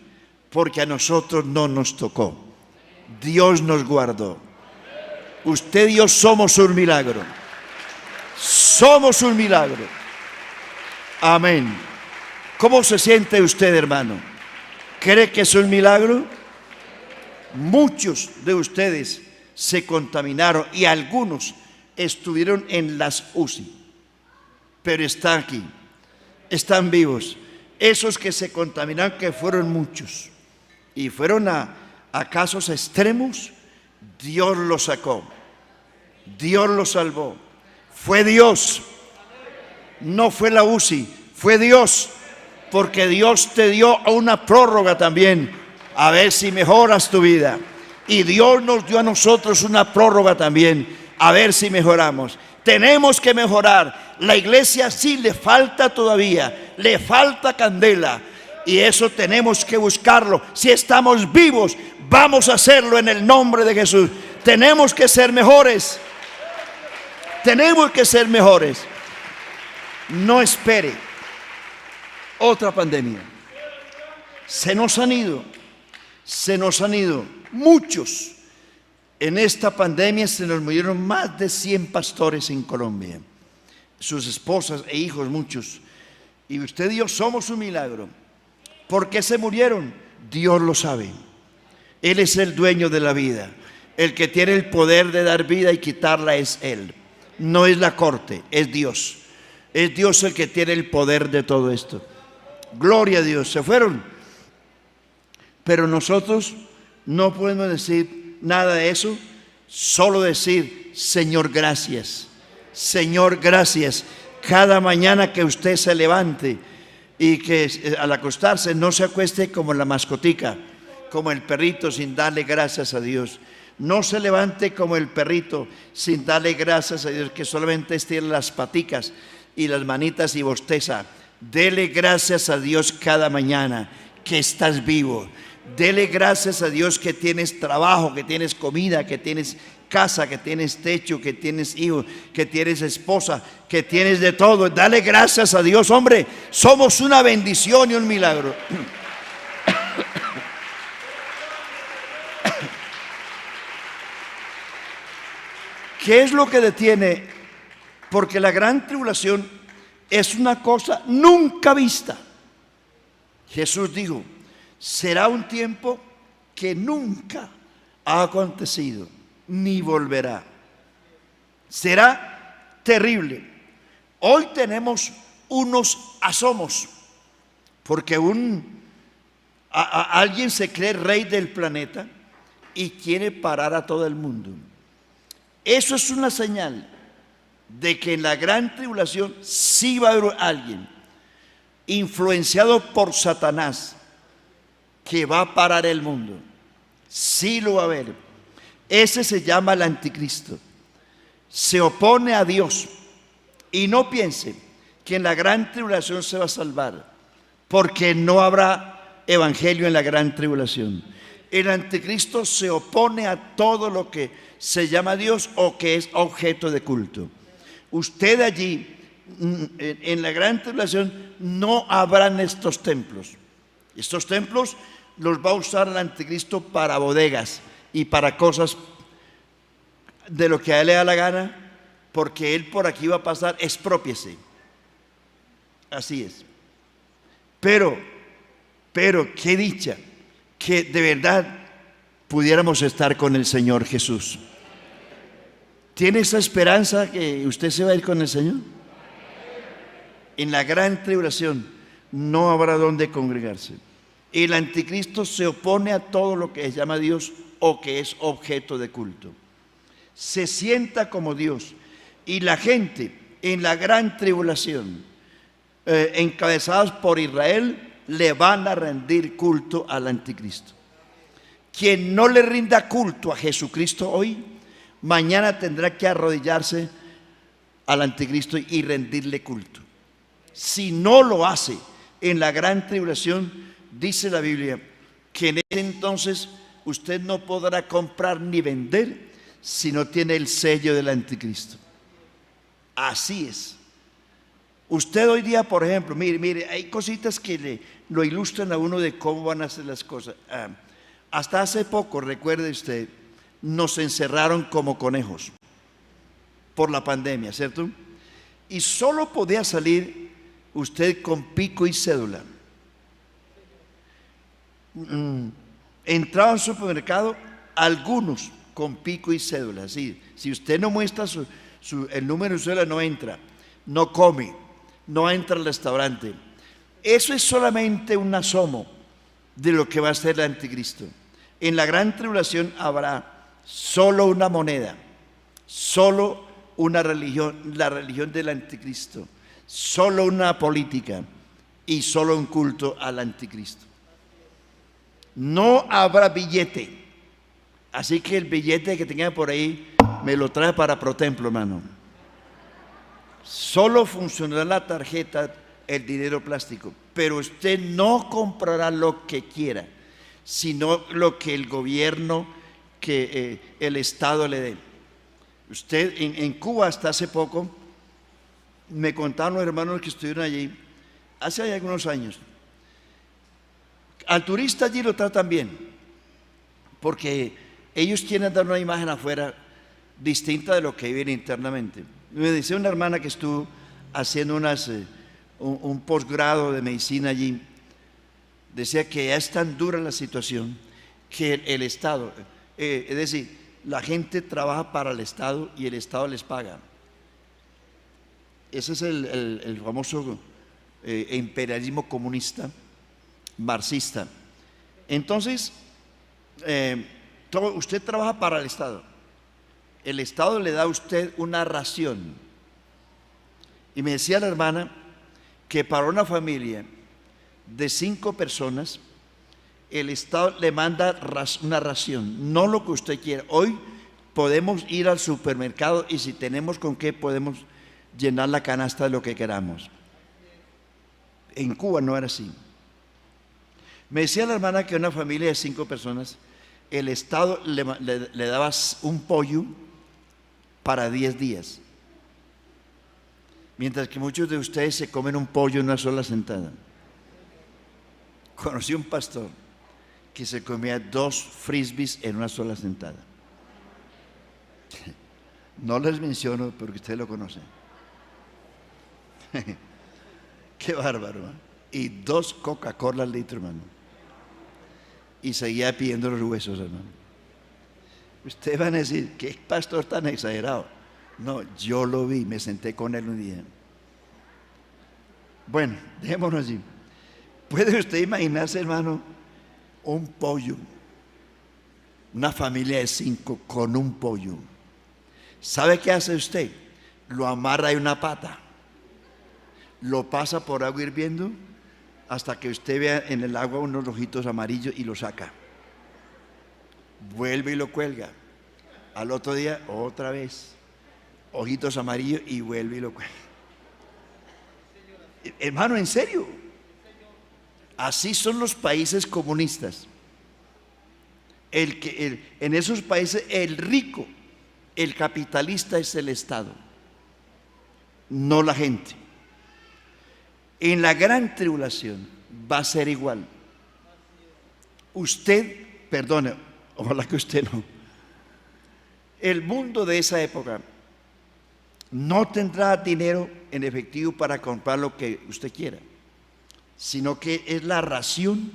[SPEAKER 1] porque a nosotros no nos tocó. Dios nos guardó. Usted y yo somos un milagro. Somos un milagro. Amén. ¿Cómo se siente usted, hermano? ¿Cree que es un milagro? Muchos de ustedes se contaminaron y algunos estuvieron en las UCI, pero están aquí, están vivos. Esos que se contaminaron, que fueron muchos y fueron a casos extremos, Dios los sacó, Dios los salvó. Fue Dios, no fue la UCI, fue Dios, porque Dios te dio una prórroga también, a ver si mejoras tu vida. Y Dios nos dio a nosotros una prórroga también, a ver si mejoramos. Tenemos que mejorar. La iglesia sí le falta todavía, le falta candela, y eso tenemos que buscarlo. Si estamos vivos, vamos a hacerlo en el nombre de Jesús. Tenemos que ser mejores. Tenemos que ser mejores. No espere otra pandemia. Se nos han ido muchos. En esta pandemia se nos murieron más de 100 pastores en Colombia, sus esposas e hijos, muchos. Y usted y yo somos un milagro. ¿Por qué se murieron? Dios lo sabe. Él es el dueño de la vida. El que tiene el poder de dar vida y quitarla es Él. No es la corte, es Dios. Es Dios el que tiene el poder de todo esto. Gloria a Dios. Se fueron. Pero nosotros no podemos decir nada de eso, solo decir, Señor, gracias. Señor, gracias. Cada mañana que usted se levante y que al acostarse no se acueste como la mascotica, como el perrito, sin darle gracias a Dios. No se levante como el perrito sin darle gracias a Dios, que solamente estira las paticas y las manitas y bosteza. Dele gracias a Dios cada mañana que estás vivo. Dele gracias a Dios que tienes trabajo, que tienes comida, que tienes casa, que tienes techo, que tienes hijos, que tienes esposa, que tienes de todo. Dale gracias a Dios, hombre. Somos una bendición y un milagro. ¿Qué es lo que detiene? Porque la gran tribulación es una cosa nunca vista. Jesús dijo, será un tiempo que nunca ha acontecido, ni volverá. Será terrible. Hoy tenemos unos asomos, porque alguien se cree rey del planeta y quiere parar a todo el mundo. Eso es una señal de que en la gran tribulación sí va a haber alguien influenciado por Satanás que va a parar el mundo. Sí lo va a haber. Ese se llama el anticristo. Se opone a Dios. Y no piense que en la gran tribulación se va a salvar, porque no habrá evangelio en la gran tribulación. El anticristo se opone a todo lo que se llama Dios o que es objeto de culto. Usted allí, en la gran tribulación, no habrán estos templos. Estos templos los va a usar el anticristo para bodegas y para cosas de lo que a él le da la gana, porque él por aquí va a pasar, exprópiese. Así es. Pero qué dicha que de verdad pudiéramos estar con el Señor Jesús. ¿Tiene esa esperanza que usted se va a ir con el Señor? En la gran tribulación no habrá donde congregarse. El anticristo se opone a todo lo que se llama Dios o que es objeto de culto. Se sienta como Dios, y la gente en la gran tribulación, encabezados por Israel, le van a rendir culto al anticristo. Quien no le rinda culto a Jesucristo hoy, mañana tendrá que arrodillarse al anticristo y rendirle culto. Si no lo hace en la gran tribulación, dice la Biblia que en ese entonces usted no podrá comprar ni vender si no tiene el sello del anticristo. Así es. Usted hoy día, por ejemplo, mire, hay cositas que lo ilustran a uno de cómo van a ser las cosas. Hasta hace poco, recuerde usted, nos encerraron como conejos por la pandemia, ¿cierto? Y solo podía salir usted con pico y cédula. Entraba al supermercado, algunos con pico y cédula. ¿Sí? Si usted no muestra el número de cédula, no entra, no come, no entra al restaurante. Eso es solamente un asomo de lo que va a ser el anticristo. En la gran tribulación habrá solo una moneda, solo una religión, la religión del anticristo, solo una política y solo un culto al anticristo. No habrá billete. Así que el billete que tenga por ahí me lo trae para ProTemplo, hermano. Solo funcionará la tarjeta, el dinero plástico, pero usted no comprará lo que quiera, sino lo que el gobierno, que el Estado le dé. Usted en Cuba hasta hace poco, me contaron los hermanos que estuvieron allí, hace algunos años, al turista allí lo tratan bien, porque ellos quieren dar una imagen afuera distinta de lo que viven internamente. Me decía una hermana que estuvo haciendo un posgrado de medicina allí, decía que ya es tan dura la situación que el Estado, es decir, la gente trabaja para el Estado y el Estado les paga. Ese es el famoso imperialismo comunista, marxista. Entonces, usted trabaja para el Estado le da a usted una ración. Y me decía la hermana que para una familia de 5 personas el Estado le manda una ración, no lo que usted quiera. Hoy podemos ir al supermercado y si tenemos con qué podemos llenar la canasta de lo que queramos. En Cuba no era así. Me decía la hermana que una familia de 5 personas, el Estado le daba un pollo para 10 días. Mientras que muchos de ustedes se comen un pollo en una sola sentada. Conocí un pastor que se comía 2 frisbees en una sola sentada. No les menciono porque ustedes lo conocen. Qué bárbaro, ¿eh? Y 2 Coca-Cola al litro, hermano. Y seguía pidiendo los huesos, hermano. Ustedes van a decir, ¿qué pastor tan exagerado? No, yo lo vi, me senté con él un día. Bueno, dejémonos allí. ¿Puede usted imaginarse, hermano, un pollo? Una familia de 5 con un pollo. ¿Sabe qué hace usted? Lo amarra en una pata, lo pasa por agua hirviendo hasta que usted vea en el agua unos ojitos amarillos y lo saca. Vuelve y lo cuelga. Al otro día, otra vez, ojitos amarillos y vuelve y lo cuelga. Hermano, en serio. Así son los países comunistas. En esos países el rico, el capitalista es el Estado, no la gente. En la gran tribulación va a ser igual. Usted, perdone, ojalá que usted no. El mundo de esa época no tendrá dinero en efectivo para comprar lo que usted quiera, sino que es la ración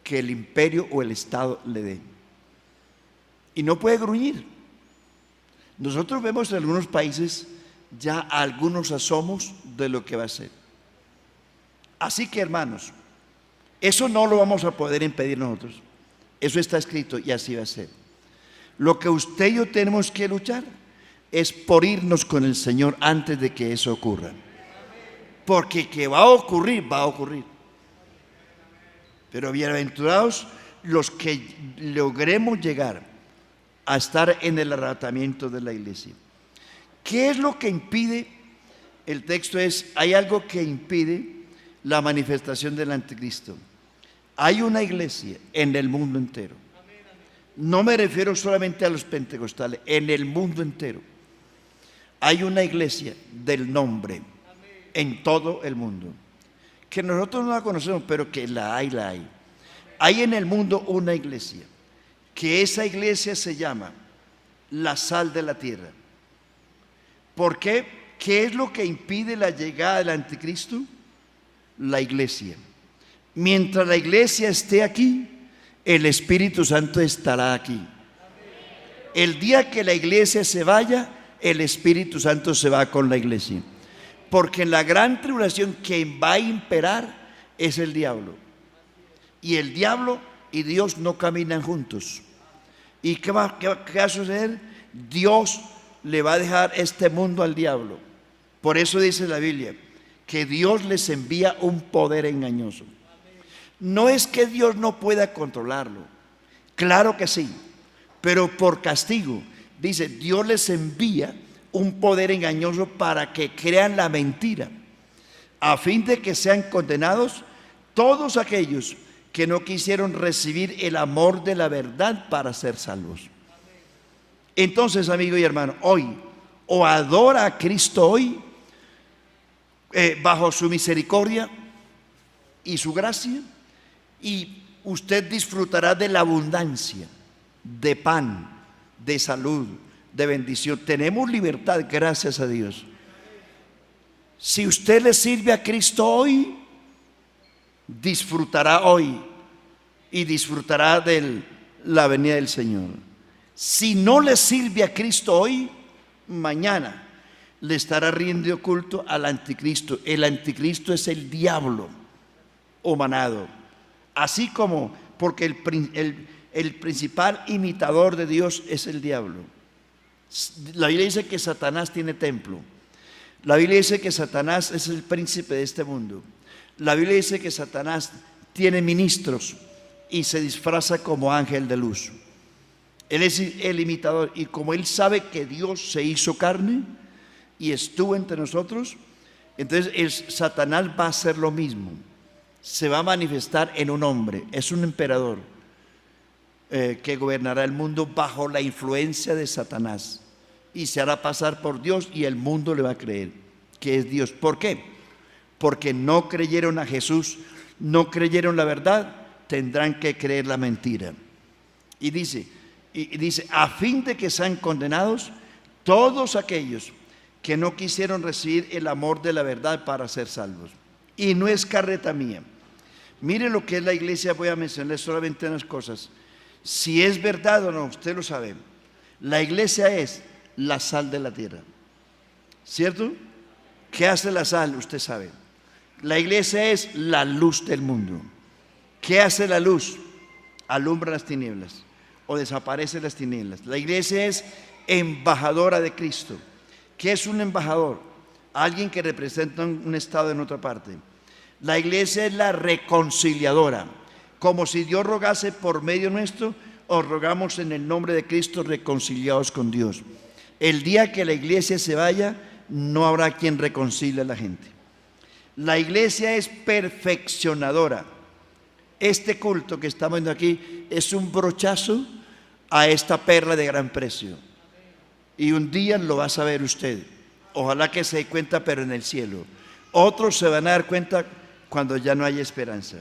[SPEAKER 1] que el imperio o el Estado le dé. Y no puede gruñir. Nosotros vemos en algunos países ya algunos asomos de lo que va a ser. Así que, hermanos, eso no lo vamos a poder impedir nosotros. Eso está escrito y así va a ser. Lo que usted y yo tenemos que luchar es por irnos con el Señor antes de que eso ocurra. Porque que va a ocurrir, va a ocurrir. Pero bienaventurados los que logremos llegar a estar en el arrebatamiento de la iglesia. ¿Qué es lo que impide? El texto es, hay algo que impide la manifestación del anticristo. Hay una iglesia en el mundo entero. No me refiero solamente a los pentecostales, en el mundo entero. Hay una iglesia del nombre en todo el mundo, que nosotros no la conocemos, pero que la hay, la hay. Hay en el mundo una iglesia, que esa iglesia se llama la sal de la tierra. ¿Por qué? ¿Qué es lo que impide la llegada del anticristo? La iglesia. Mientras la iglesia esté aquí, el Espíritu Santo estará aquí. El día que la iglesia se vaya, el Espíritu Santo se va con la iglesia. Porque en la gran tribulación quien va a imperar es el diablo. Y el diablo y Dios no caminan juntos. ¿Y qué va a suceder? Dios le va a dejar este mundo al diablo. Por eso dice la Biblia que Dios les envía un poder engañoso. No es que Dios no pueda controlarlo, claro que sí, pero por castigo. Dice, Dios les envía un poder engañoso para que crean la mentira, a fin de que sean condenados todos aquellos que no quisieron recibir el amor de la verdad para ser salvos. Entonces, amigo y hermano, hoy o adora a Cristo hoy bajo su misericordia y su gracia, y usted disfrutará de la abundancia de pan, de salud, de bendición. Tenemos libertad, gracias a Dios. Si usted le sirve a Cristo hoy, disfrutará hoy y disfrutará de la venida del Señor. Si no le sirve a Cristo hoy, mañana le estará rindiendo culto al anticristo. El anticristo es el diablo humanado. Así como, porque el principal imitador de Dios es el diablo. La Biblia dice que Satanás tiene templo. La Biblia dice que Satanás es el príncipe de este mundo. La Biblia dice que Satanás tiene ministros y se disfraza como ángel de luz. Él es el imitador, y como él sabe que Dios se hizo carne y estuvo entre nosotros, entonces Satanás va a hacer lo mismo. Se va a manifestar en un hombre, es un emperador que gobernará el mundo bajo la influencia de Satanás y se hará pasar por Dios, y el mundo le va a creer que es Dios. ¿Por qué? Porque no creyeron a Jesús, no creyeron la verdad, tendrán que creer la mentira. Y dice, a fin de que sean condenados todos aquellos que no quisieron recibir el amor de la verdad para ser salvos. Y no es carreta mía. Mire lo que es la iglesia. Voy a mencionarles solamente unas cosas. Si es verdad o no, usted lo sabe. La iglesia es la sal de la tierra, ¿cierto? ¿Qué hace la sal? Usted sabe. La iglesia es la luz del mundo. ¿Qué hace la luz? Alumbra las tinieblas o desaparece las tinieblas. La iglesia es embajadora de Cristo. ¿Qué es un embajador? Alguien que representa un estado en otra parte. La iglesia es la reconciliadora. Como si Dios rogase por medio nuestro, os rogamos en el nombre de Cristo, reconciliados con Dios. El día que la iglesia se vaya, no habrá quien reconcilie a la gente. La iglesia es perfeccionadora. Este culto que estamos viendo aquí es un brochazo a esta perla de gran precio. Y un día lo va a saber usted. Ojalá que se dé cuenta, pero en el cielo. Otros se van a dar cuenta cuando ya no haya esperanza.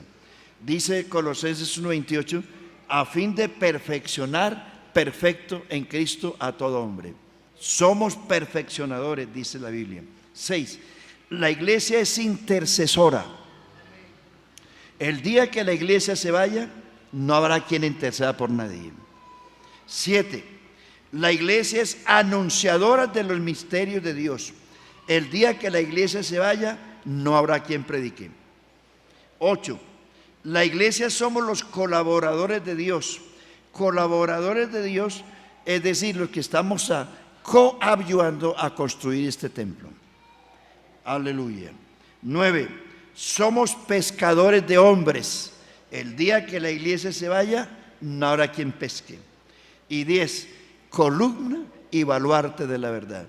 [SPEAKER 1] Dice Colosenses 1:28 a fin de perfeccionar perfecto en Cristo a todo hombre. Somos perfeccionadores, dice la Biblia. 6. La iglesia es intercesora. El día que la iglesia se vaya, no habrá quien interceda por nadie. 7. La iglesia es anunciadora de los misterios de Dios. El día que la iglesia se vaya, no habrá quien predique. 8. La iglesia somos los colaboradores de Dios. Colaboradores de Dios, es decir, los que estamos coayudando a construir este templo. Aleluya. 9. Somos pescadores de hombres. El día que la iglesia se vaya, no habrá quien pesque. Y 10. Columna y baluarte de la verdad.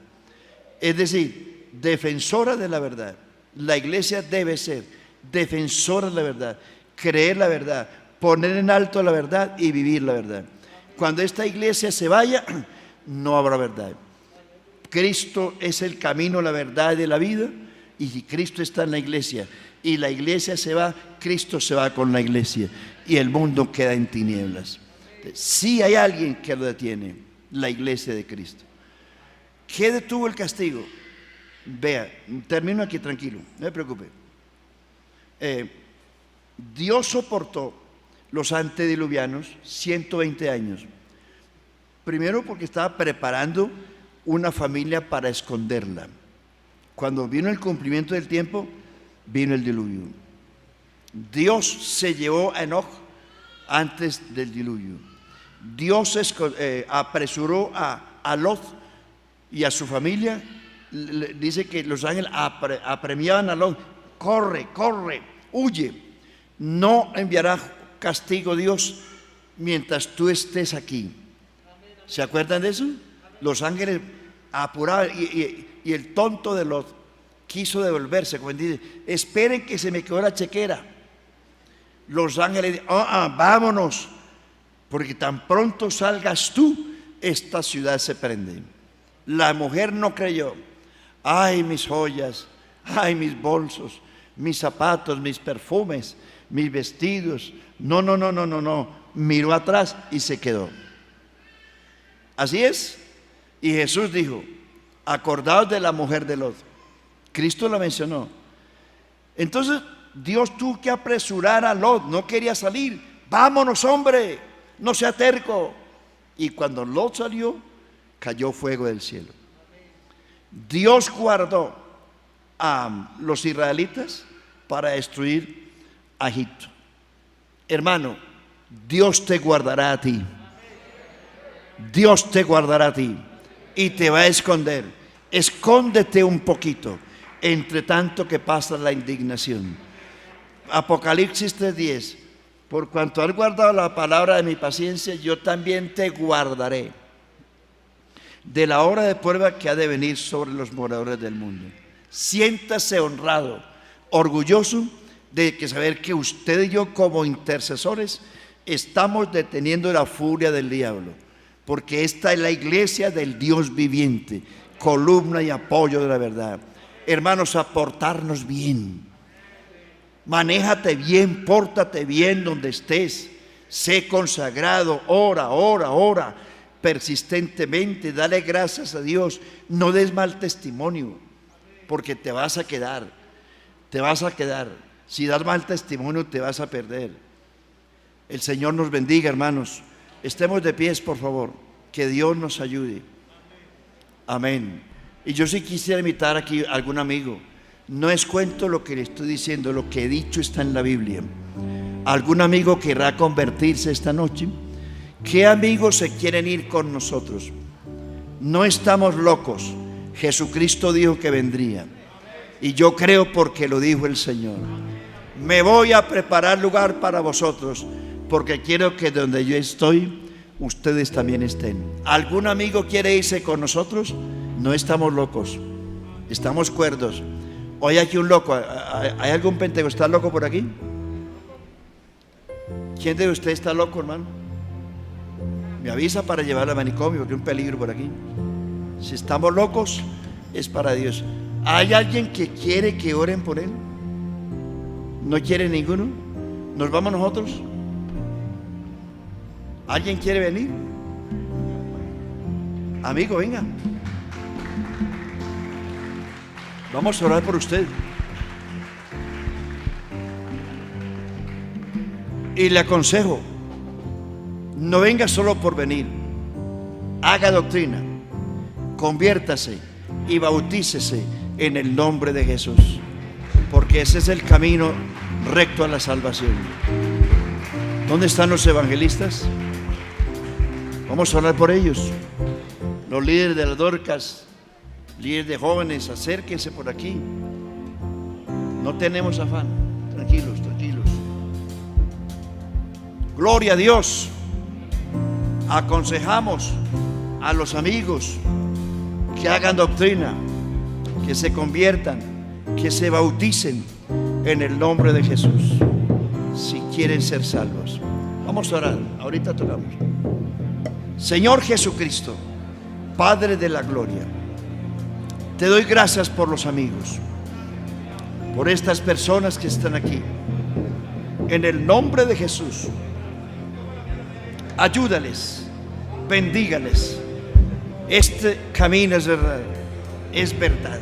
[SPEAKER 1] Es decir, defensora de la verdad. La iglesia debe ser defensora de la verdad, creer la verdad, poner en alto la verdad y vivir la verdad. Cuando esta iglesia se vaya, no habrá verdad. Cristo es el camino, la verdad y la vida, y si Cristo está en la iglesia y la iglesia se va, Cristo se va con la iglesia y el mundo queda en tinieblas. Si hay alguien que lo detiene, la iglesia de Cristo. ¿Qué detuvo el castigo? Vea, termino aquí tranquilo, no me preocupe. Dios soportó los antediluvianos 120 años. Primero porque estaba preparando una familia para esconderla. Cuando vino el cumplimiento del tiempo, vino el diluvio. Dios se llevó a Enoch antes del diluvio. Dios apresuró a Lot y a su familia. Dice que los ángeles apremiaban a Lot: corre, corre, huye. No enviará castigo Dios mientras tú estés aquí. ¿Se acuerdan de eso? Los ángeles apuraban y el tonto de Lot quiso devolverse. Como dice: esperen que se me quedó la chequera. Los ángeles: vámonos, porque tan pronto salgas tú, esta ciudad se prende. La mujer no creyó. Ay, mis joyas, ay, mis bolsos, mis zapatos, mis perfumes, mis vestidos. No. Miró atrás y se quedó. Así es. Y Jesús dijo: acordaos de la mujer de Lot. Cristo la mencionó. Entonces Dios tuvo que apresurar a Lot. No quería salir. Vámonos, hombre, no sea terco. Y cuando Lot salió, cayó fuego del cielo. Dios guardó a los israelitas para destruir a Egipto. Hermano, Dios te guardará a ti. Dios te guardará a ti y te va a esconder. Escóndete un poquito entre tanto que pasa la indignación. Apocalipsis 3:10: por cuanto has guardado la palabra de mi paciencia, yo también te guardaré de la hora de prueba que ha de venir sobre los moradores del mundo. Siéntase honrado, orgulloso de que saber que usted y yo, como intercesores, estamos deteniendo la furia del diablo, porque esta es la iglesia del Dios viviente, columna y apoyo de la verdad. Hermanos, a portarnos bien. Manéjate bien, pórtate bien donde estés. Sé consagrado, ora persistentemente, dale gracias a Dios. No des mal testimonio, porque te vas a quedar. Si das mal testimonio, te vas a perder. El Señor nos bendiga, hermanos. Estemos de pies, por favor. Que Dios nos ayude. Amén. Y yo sí quisiera invitar aquí a algún amigo. No es cuento lo que le estoy diciendo, lo que he dicho está en la Biblia. ¿Algún amigo querrá convertirse esta noche? ¿Qué amigos se quieren ir con nosotros? No estamos locos. Jesucristo dijo que vendría. Y yo creo porque lo dijo el Señor. Me voy a preparar lugar para vosotros, porque quiero que donde yo estoy, ustedes también estén. ¿Algún amigo quiere irse con nosotros? No estamos locos, estamos cuerdos. Hoy aquí un loco. ¿Hay algún pentecostal loco por aquí? ¿Quién de ustedes está loco, hermano? Me avisa para llevarlo al manicomio, porque hay un peligro por aquí. Si estamos locos, es para Dios. ¿Hay alguien que quiere que oren por él? ¿No quiere ninguno? ¿Nos vamos nosotros? ¿Alguien quiere venir? Amigo, venga. Vamos a orar por usted. Y le aconsejo, no venga solo por venir. Haga doctrina, conviértase y bautícese en el nombre de Jesús, porque ese es el camino recto a la salvación. ¿Dónde están los evangelistas? Vamos a orar por ellos. Los líderes de las Dorcas, líderes de jóvenes, acérquense por aquí. No tenemos afán. Tranquilos, tranquilos. Gloria a Dios. Aconsejamos a los amigos que hagan doctrina, que se conviertan, que se bauticen en el nombre de Jesús, si quieren ser salvos. Vamos a orar, ahorita tocamos. Señor Jesucristo, Padre de la gloria, te doy gracias por los amigos, por estas personas que están aquí. En el nombre de Jesús, ayúdales, bendígales. Este camino es verdad, es verdad.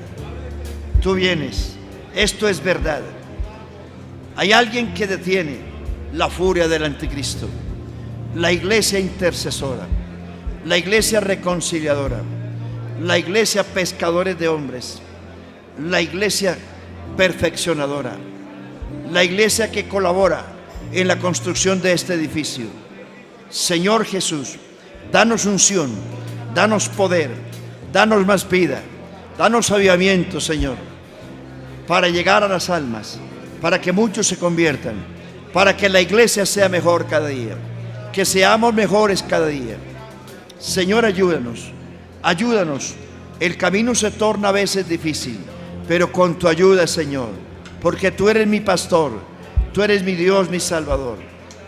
[SPEAKER 1] Tú vienes, esto es verdad. Hay alguien que detiene la furia del anticristo, la iglesia intercesora, la iglesia reconciliadora, la iglesia pescadores de hombres, la iglesia perfeccionadora, la iglesia que colabora en la construcción de este edificio. Señor Jesús, danos unción, danos poder, danos más vida, danos avivamiento, Señor, para llegar a las almas, para que muchos se conviertan, para que la iglesia sea mejor cada día, que seamos mejores cada día. Señor, ayúdanos, ayúdanos. El camino se torna a veces difícil, pero con tu ayuda, Señor, porque tú eres mi pastor, tú eres mi Dios, mi Salvador,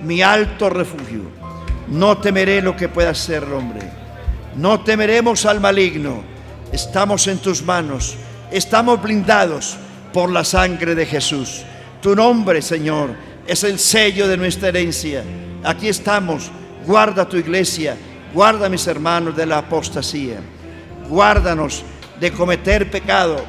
[SPEAKER 1] mi alto refugio. No temeré lo que pueda hacer el hombre, no temeremos al maligno. Estamos en tus manos, estamos blindados por la sangre de Jesús. Tu nombre, Señor, es el sello de nuestra herencia. Aquí estamos. Guarda tu iglesia, guarda a mis hermanos de la apostasía, guárdanos de cometer pecado,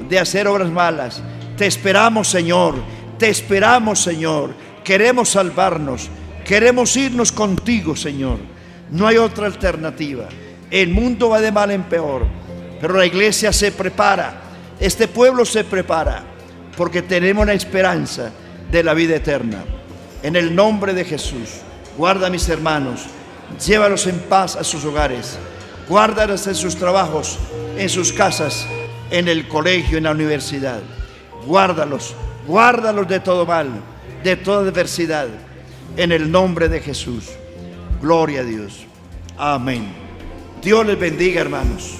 [SPEAKER 1] de hacer obras malas. Te esperamos, Señor, te esperamos, Señor. Queremos salvarnos, queremos irnos contigo, Señor. No hay otra alternativa. El mundo va de mal en peor, pero la iglesia se prepara, este pueblo se prepara, porque tenemos la esperanza de la vida eterna. En el nombre de Jesús, guarda a mis hermanos, llévalos en paz a sus hogares, guárdalos en sus trabajos, en sus casas, en el colegio, en la universidad. Guárdalos, guárdalos de todo mal, de toda adversidad, en el nombre de Jesús. Gloria a Dios. Amén. Dios les bendiga, hermanos.